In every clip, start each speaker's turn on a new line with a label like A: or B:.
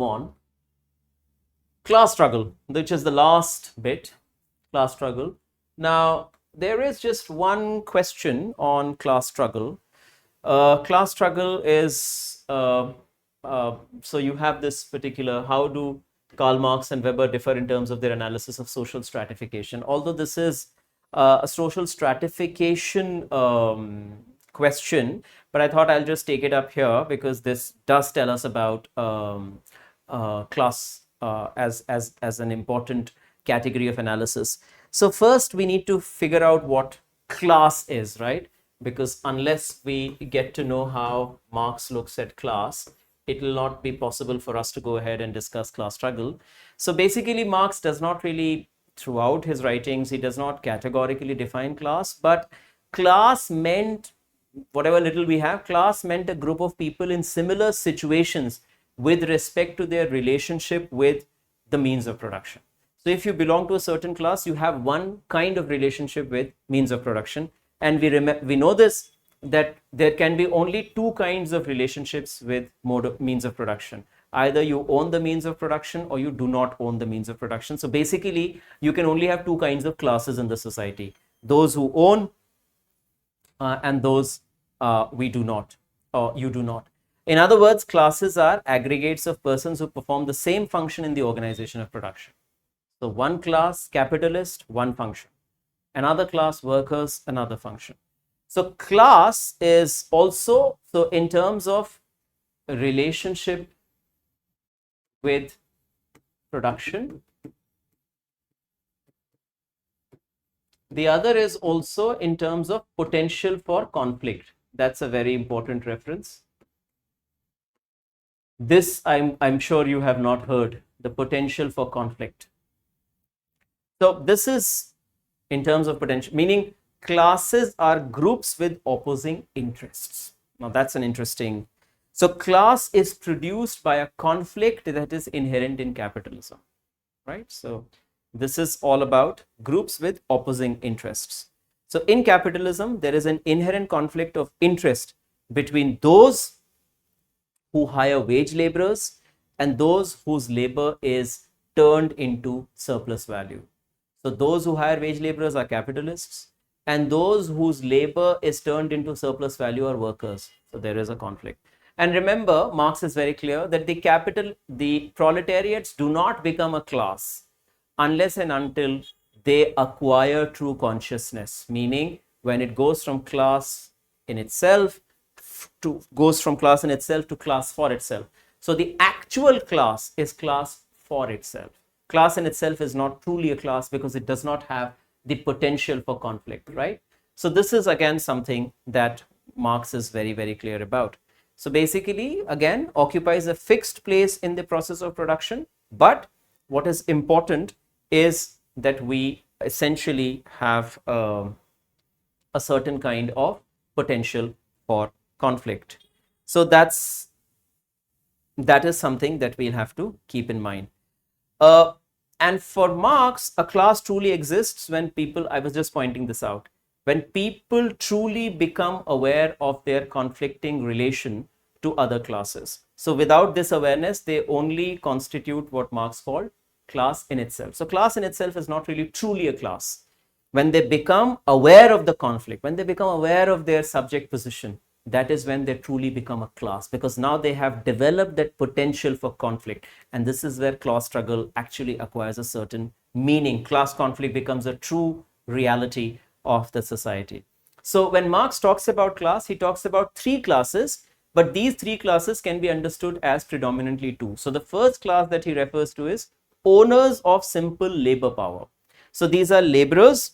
A: on. Class struggle, which is the last bit, class struggle. Now, there is just one question on class struggle. Class struggle is, so you have this particular, how do Karl Marx and Weber differ in terms of their analysis of social stratification? Although this is a social stratification question, but I thought I'll just take it up here because this does tell us about class as an important category of analysis. So first we need to figure out what class is, right? Because unless we get to know how Marx looks at class, it will not be possible for us to go ahead and discuss class struggle. So basically Marx does not really, throughout his writings, he does not categorically define class, but class meant, whatever little we have, class meant a group of people in similar situations with respect to their relationship with the means of production. So if you belong to a certain class, you have one kind of relationship with means of production. And we know this, that there can be only two kinds of relationships with means of production. Either you own the means of production or you do not own the means of production. So basically, you can only have two kinds of classes in the society. Those who own and those we do not, or you do not. In other words, classes are aggregates of persons who perform the same function in the organization of production. So one class, capitalist, one function. Another class, workers, another function. So class is also, so in terms of relationship with production, the other is also in terms of potential for conflict. That's a very important reference. This I'm sure you have not heard, the potential for conflict. So this is in terms of potential, meaning classes are groups with opposing interests. Now that's an interesting, so class is produced by a conflict that is inherent in capitalism, right? So this is all about groups with opposing interests. So in capitalism, there is an inherent conflict of interest between those who hire wage laborers and those whose labor is turned into surplus value. So those who hire wage laborers are capitalists, and those whose labor is turned into surplus value are workers. So there is a conflict. And remember, Marx is very clear that the proletariats do not become a class unless and until they acquire true consciousness, meaning when it goes from class in itself to class for itself. So the actual class is class for itself. Class in itself is not truly a class because it does not have the potential for conflict, right? So this is again something that Marx is very, very clear about. So basically, again, occupies a fixed place in the process of production, but what is important is that we essentially have a certain kind of potential for conflict. So that is something that we'll have to keep in mind. And for Marx, a class truly exists when people, I was just pointing this out, when people truly become aware of their conflicting relation to other classes. So without this awareness, they only constitute what Marx called class in itself. So class in itself is not really truly a class. When they become aware of the conflict, when they become aware of their subject position, that is when they truly become a class, because now they have developed that potential for conflict. And this is where class struggle actually acquires a certain meaning. Class conflict becomes a true reality of the society. So when Marx talks about class, he talks about three classes, but these three classes can be understood as predominantly two. So the first class that he refers to is owners of simple labor power. So these are laborers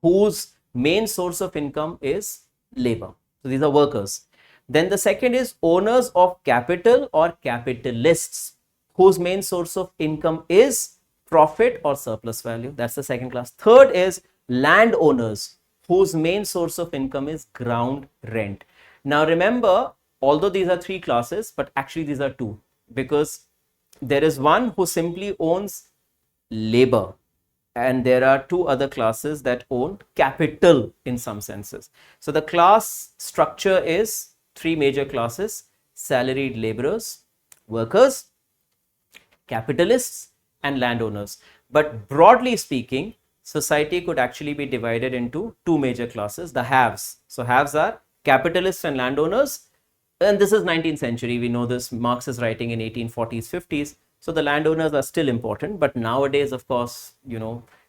A: whose main source of income is labor. So these are workers. Then the second is owners of capital or capitalists, whose main source of income is profit or surplus value. That's the second class. Third is landowners, whose main source of income is ground rent. Now remember, although these are three classes, but actually these are two, because there is one who simply owns labor, and there are two other classes that own capital in some senses. So the class structure is three major classes: salaried laborers, workers, capitalists and landowners. But broadly speaking, society could actually be divided into two major classes, the haves. So haves are capitalists and landowners. And this is 19th century. We know this. Marx is writing in 1840s, 50s. So the landowners are still important. But nowadays, of course,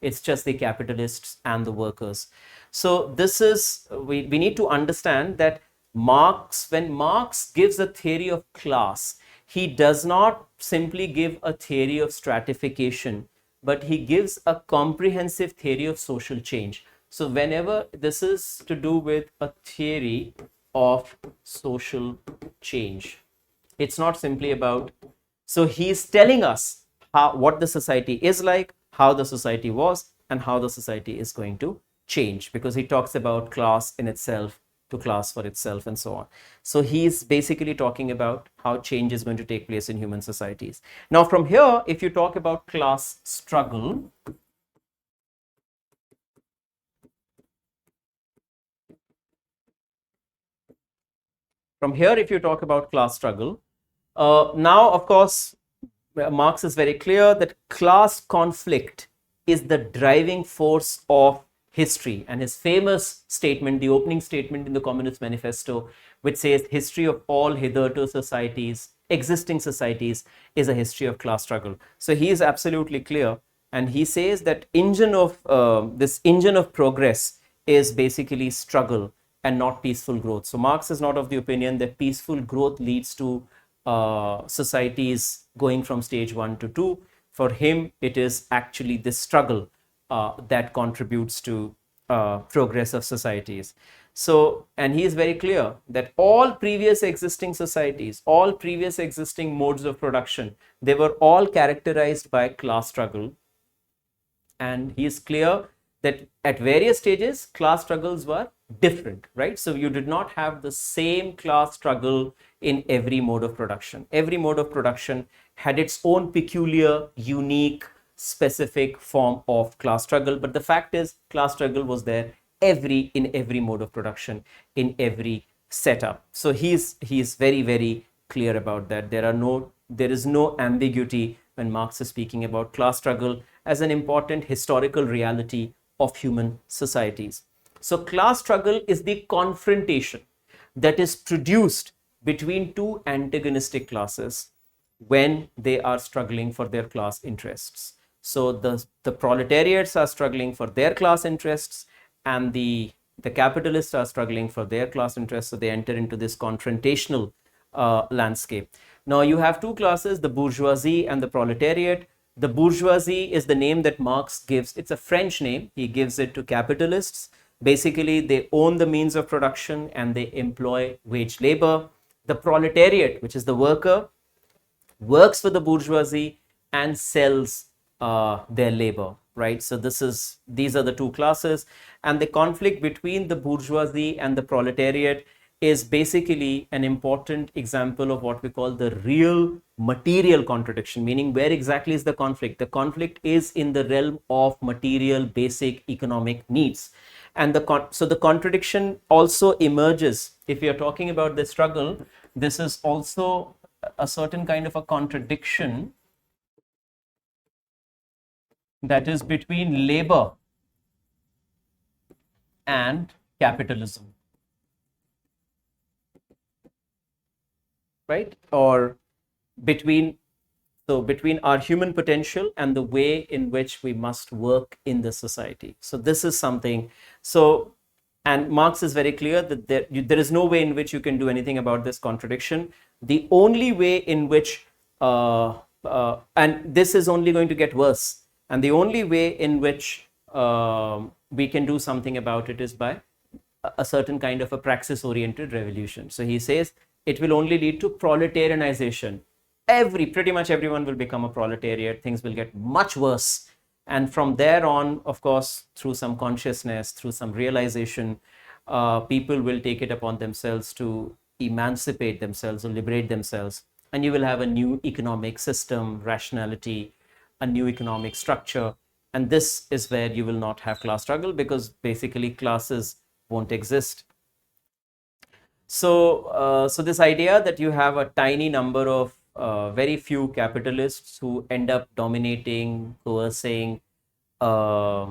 A: it's just the capitalists and the workers. So this is, we need to understand that when Marx gives a theory of class, he does not simply give a theory of stratification, but he gives a comprehensive theory of social change. So whenever this is to do with a theory of social change, it's not simply about, so he's telling us what the society is like, how the society was, and how the society is going to change, because he talks about class in itself, to class for itself, and so on. So he's basically talking about how change is going to take place in human societies. Now from here, if you talk about class struggle, now of course Marx is very clear that class conflict is the driving force of history, and his famous statement, the opening statement in the Communist Manifesto, which says history of all hitherto societies, existing societies, is a history of class struggle. So he is absolutely clear, and he says that this engine of progress is basically struggle and not peaceful growth. So Marx is not of the opinion that peaceful growth leads to societies going from stage 1 to 2. For him, it is actually this struggle that contributes to progress of societies. So, and he is very clear that all previous existing societies, all previous existing modes of production, they were all characterized by class struggle. And he is clear that at various stages, class struggles were different, right? So you did not have the same class struggle in every mode of production. Every mode of production had its own peculiar, unique, specific form of class struggle. But the fact is, class struggle was there in every mode of production, in every setup. So he's very, very clear about that. There is no ambiguity when Marx is speaking about class struggle as an important historical reality of human societies. So class struggle is the confrontation that is produced between two antagonistic classes when they are struggling for their class interests. So the proletariats are struggling for their class interests, and the capitalists are struggling for their class interests. So they enter into this confrontational landscape. Now you have two classes, the bourgeoisie and the proletariat. The bourgeoisie is the name that Marx gives. It's a French name. He gives it to capitalists. Basically, they own the means of production and they employ wage labor. The proletariat, which is the worker, works for the bourgeoisie and sells their labor, right? So these are the two classes, and the conflict between the bourgeoisie and the proletariat is basically an important example of what we call the real material contradiction, meaning where exactly is the conflict? The conflict is in the realm of material basic economic needs. And so the contradiction also emerges. If you're talking about the struggle, this is also a certain kind of a contradiction that is between labor and capitalism, right? Or between our human potential and the way in which we must work in the society. So this is something. So, and Marx is very clear that there is no way in which you can do anything about this contradiction. The only way in which, and this is only going to get worse, and the only way in which we can do something about it is by a certain kind of a praxis-oriented revolution. So he says it will only lead to proletarianization. Pretty much everyone will become a proletariat. Things will get much worse. And from there on, of course, through some consciousness, through some realization, people will take it upon themselves to emancipate themselves or liberate themselves. And you will have a new economic system, rationality, a new economic structure. And this is where you will not have class struggle, because basically classes won't exist. So this idea that you have a tiny number of very few capitalists who end up dominating, coercing, uh,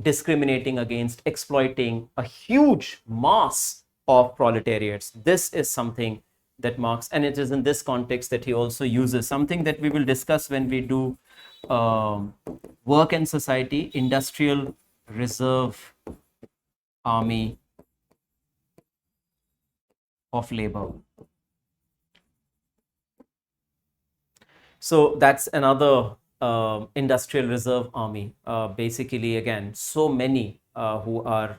A: discriminating against, exploiting a huge mass of proletariats. This is something that Marx, and it is in this context that he also uses something that we will discuss when we do Work and Society, Industrial Reserve Army of Labor. So that's another industrial reserve army. Basically, again, so many who are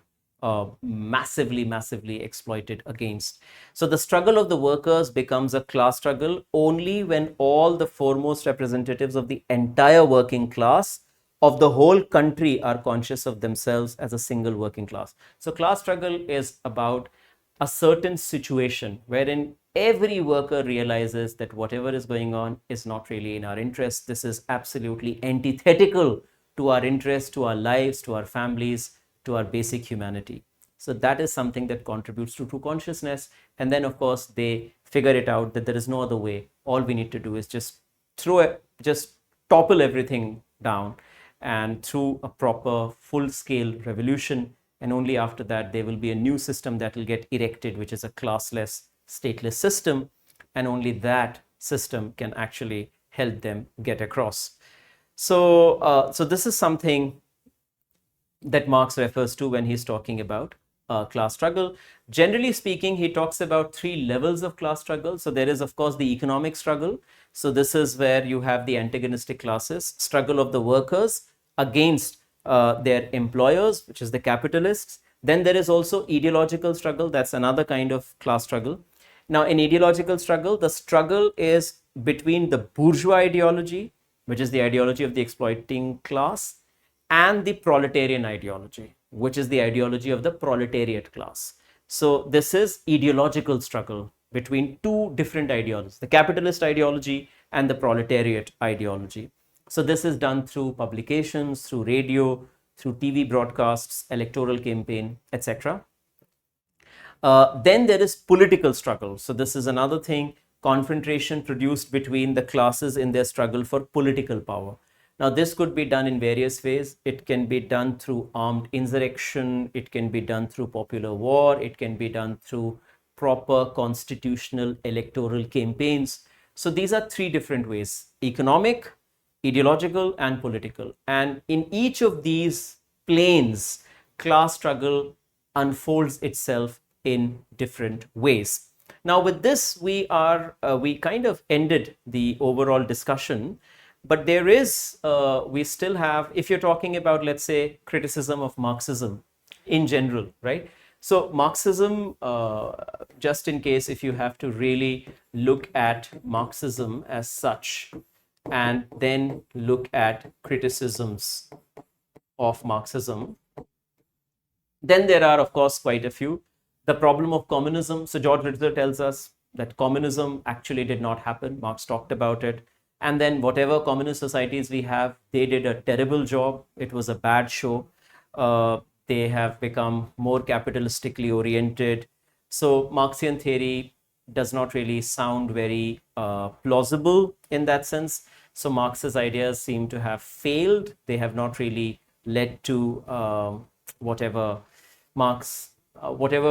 A: massively exploited against. So the struggle of the workers becomes a class struggle only when all the foremost representatives of the entire working class of the whole country are conscious of themselves as a single working class. So class struggle is about a certain situation wherein every worker realizes that whatever is going on is not really in our interest. This is absolutely antithetical to our interests, to our lives, to our families, to our basic humanity. So that is something that contributes to true consciousness. And then, of course, they figure it out that there is no other way. All we need to do is just topple everything down and through a proper full-scale revolution. And only after that, there will be a new system that will get erected, which is a classless, stateless system. And only that system can actually help them get across. So this is something that Marx refers to when he's talking about class struggle. Generally speaking, he talks about 3 levels of class struggle. So there is, of course, the economic struggle. So this is where you have the antagonistic classes, struggle of the workers against their employers, which is the capitalists. Then there is also ideological struggle. That's another kind of class struggle. Now, in ideological struggle, the struggle is between the bourgeois ideology, which is the ideology of the exploiting class, and the proletarian ideology, which is the ideology of the proletariat class. So this is ideological struggle between 2 different ideologies, the capitalist ideology and the proletariat ideology. So this is done through publications, through radio, through TV broadcasts, electoral campaign, etc. Then there is political struggle. So this is another thing, confrontation produced between the classes in their struggle for political power. Now, this could be done in various ways. It can be done through armed insurrection. It can be done through popular war. It can be done through proper constitutional electoral campaigns. So these are 3 different ways: economic, ideological, and political. And in each of these planes, class struggle unfolds itself in different ways. Now, with this, we kind of ended the overall discussion. But there is, we still have, if you're talking about, let's say, criticism of Marxism in general, right? So Marxism, just in case if you have to really look at Marxism as such, and then look at criticisms of Marxism, then there are, of course, quite a few. The problem of communism. So George Ritzer tells us that communism actually did not happen. Marx talked about it. And then whatever communist societies we have, they did a terrible job. It was a bad show. They have become more capitalistically oriented. So Marxian theory does not really sound very plausible in that sense. So Marx's ideas seem to have failed. They have not really led to whatever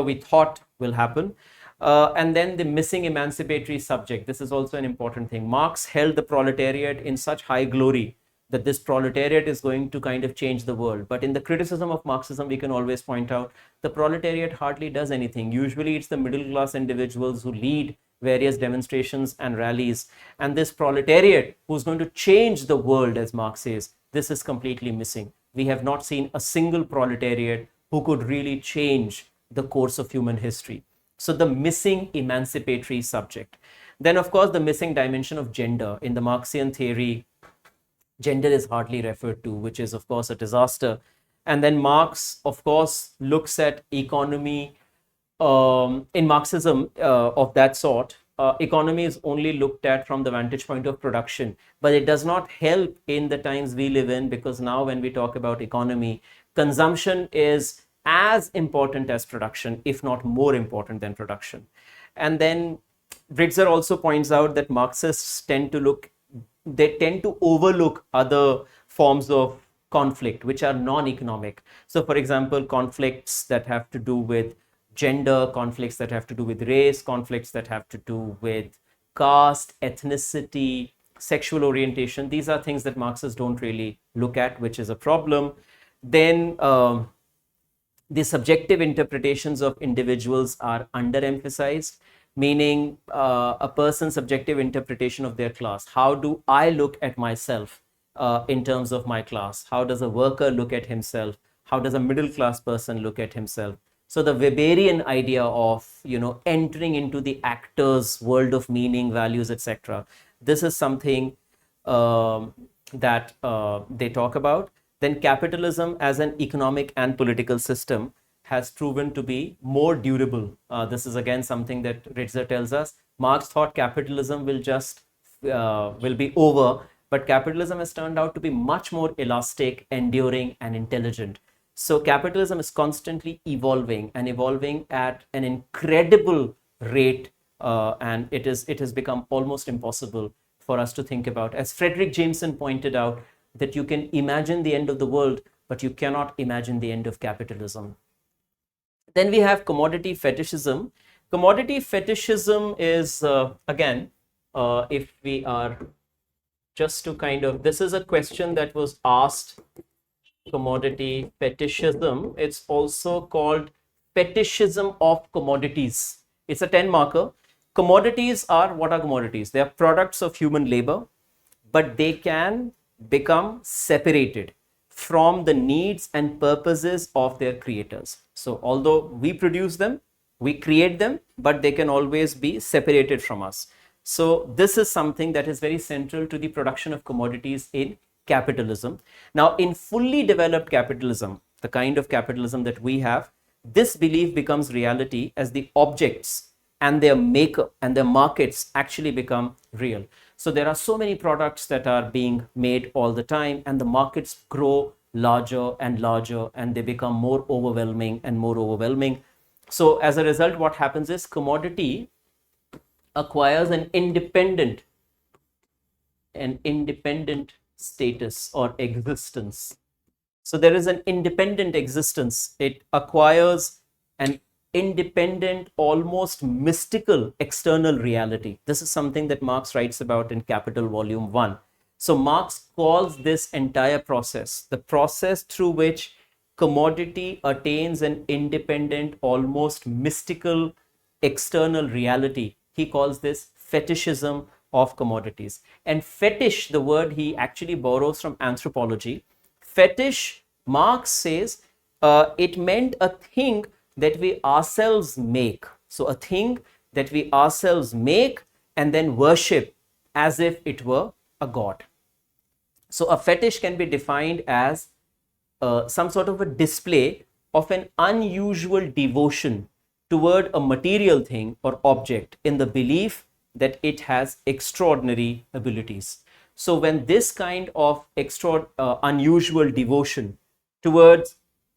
A: we thought will happen. And then the missing emancipatory subject. This is also an important thing. Marx held the proletariat in such high glory that this proletariat is going to kind of change the world. But in the criticism of Marxism, we can always point out the proletariat hardly does anything. Usually it's the middle class individuals who lead various demonstrations and rallies. And this proletariat who's going to change the world, as Marx says, this is completely missing. We have not seen a single proletariat who could really change the course of human history. So the missing emancipatory subject. Then, of course, the missing dimension of gender. In the Marxian theory, gender is hardly referred to, which is, of course, a disaster. And then Marx, of course, looks at economy. In Marxism of that sort, economy is only looked at from the vantage point of production, but it does not help in the times we live in, because now when we talk about economy, consumption is as important as production, if not more important than production. And then Ritzer also points out that Marxists tend to overlook other forms of conflict which are non-economic. So for example, conflicts that have to do with gender, conflicts that have to do with race, conflicts that have to do with caste, ethnicity, sexual orientation. These are things that Marxists don't really look at, which is a problem. Then the subjective interpretations of individuals are underemphasized, meaning a person's subjective interpretation of their class. How do I look at myself in terms of my class? How does a worker look at himself? How does a middle class person look at himself? So the Weberian idea of, entering into the actor's world of meaning, values, etc. This is something that they talk about. Then capitalism as an economic and political system has proven to be more durable. This is again something that Ritzer tells us. Marx thought capitalism will be over, but capitalism has turned out to be much more elastic, enduring, and intelligent. So capitalism is constantly evolving and evolving at an incredible rate, and it has become almost impossible for us to think about. As Frederick Jameson pointed out, that you can imagine the end of the world, but you cannot imagine the end of capitalism. Then we have commodity fetishism. Commodity fetishism is, again, if we are just to kind of, this is a question that was asked, commodity fetishism. It's also called fetishism of commodities. It's a 10 marker. Commodities are, what are commodities? They are products of human labor, but they can become separated from the needs and purposes of their creators. So although we produce them, we create them, but they can always be separated from us. So this is something that is very central to the production of commodities in capitalism. Now, in fully developed capitalism, the kind of capitalism that we have, this belief becomes reality as the objects and their maker and their markets actually become real. So there are so many products that are being made all the time, and the markets grow larger and larger, and they become more overwhelming and more overwhelming. So as a result, what happens is commodity acquires an independent status or existence. So there is an independent existence. It acquires an independent, almost mystical external reality. This is something that Marx writes about in Capital Volume 1. So Marx calls this entire process, the process through which commodity attains an independent, almost mystical external reality. He calls this fetishism of commodities. And fetish, the word he actually borrows from anthropology. Fetish, Marx says, it meant a thing that we ourselves make. So a thing that we ourselves make and then worship as if it were a god. So a fetish can be defined as some sort of a display of an unusual devotion toward a material thing or object in the belief that it has extraordinary abilities. So when this kind of unusual devotion towards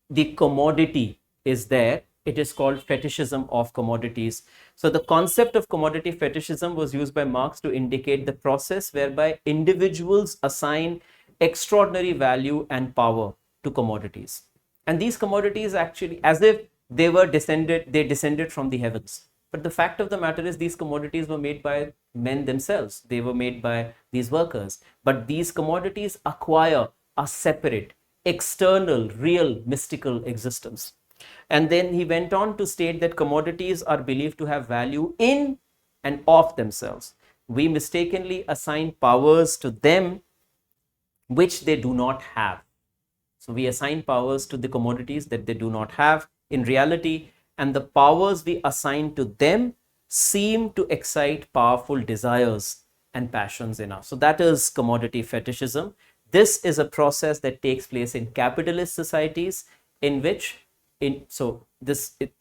A: the commodity is there, it is called fetishism of commodities. So the concept of commodity fetishism was used by Marx to indicate the process whereby individuals assign extraordinary value and power to commodities. And these commodities actually, as if they descended from the heavens. But the fact of the matter is these commodities were made by men themselves. They were made by these workers. But these commodities acquire a separate, external, real, mystical existence. And then he went on to state that commodities are believed to have value in and of themselves. We mistakenly assign powers to them which they do not have. So we assign powers to the commodities that they do not have in reality, and the powers we assign to them seem to excite powerful desires and passions in us. So that is commodity fetishism. This is a process that takes place in capitalist societies in which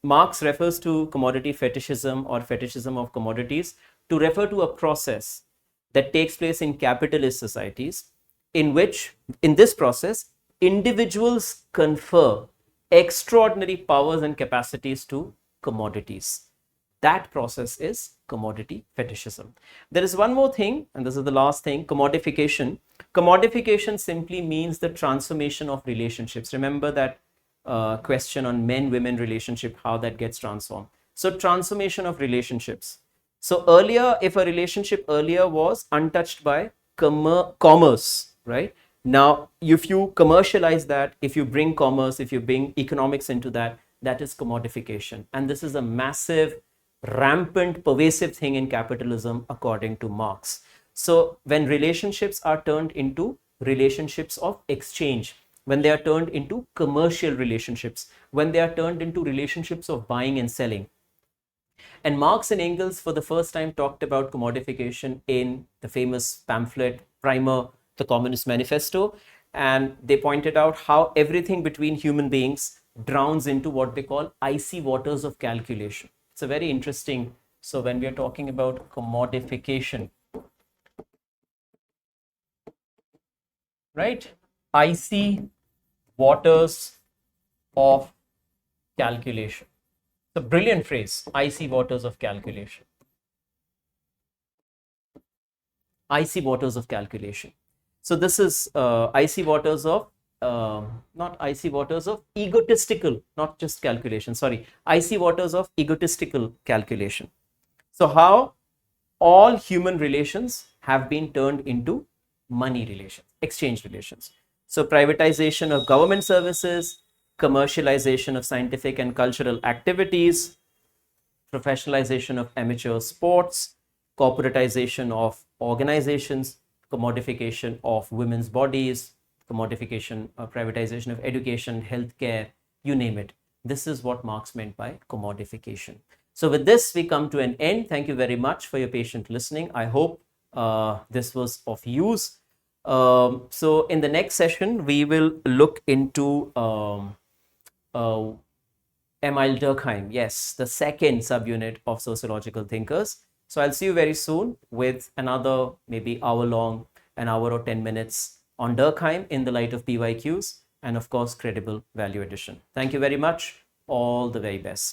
A: Marx refers to commodity fetishism or fetishism of commodities to refer to a process that takes place in capitalist societies in which, in this process, individuals confer extraordinary powers and capacities to commodities. That process is commodity fetishism. There is one more thing, and this is the last thing, commodification. Commodification simply means the transformation of relationships. Remember that question on men-women relationship, how that gets transformed. So transformation of relationships. So earlier, if a relationship earlier was untouched by commerce, right? Now, if you commercialize that, if you bring commerce, if you bring economics into that, that is commodification. And this is a massive, rampant, pervasive thing in capitalism, according to Marx. So when relationships are turned into relationships of exchange, when they are turned into commercial relationships, when they are turned into relationships of buying and selling. And Marx and Engels for the first time talked about commodification in the famous pamphlet primer, the Communist Manifesto. And they pointed out how everything between human beings drowns into what they call icy waters of calculation. It's a very interesting. So when we are talking about commodification, right? Icy waters of calculation. It's a brilliant phrase, icy waters of calculation. Icy waters of calculation. So this is icy waters of, not icy waters of egotistical, not just calculation, sorry, icy waters of egotistical calculation. So how all human relations have been turned into money relations, exchange relations. So privatization of government services, commercialization of scientific and cultural activities, professionalization of amateur sports, corporatization of organizations, commodification of women's bodies, commodification, privatization of education, healthcare, you name it. This is what Marx meant by commodification. So with this, we come to an end. Thank you very much for your patient listening. I hope this was of use. So in the next session, we will look into Emile Durkheim, yes, the second subunit of sociological thinkers. So I'll see you very soon with another maybe hour long, an hour or 10 minutes on Durkheim in the light of PYQs and of course credible value addition. Thank you very much. All the very best.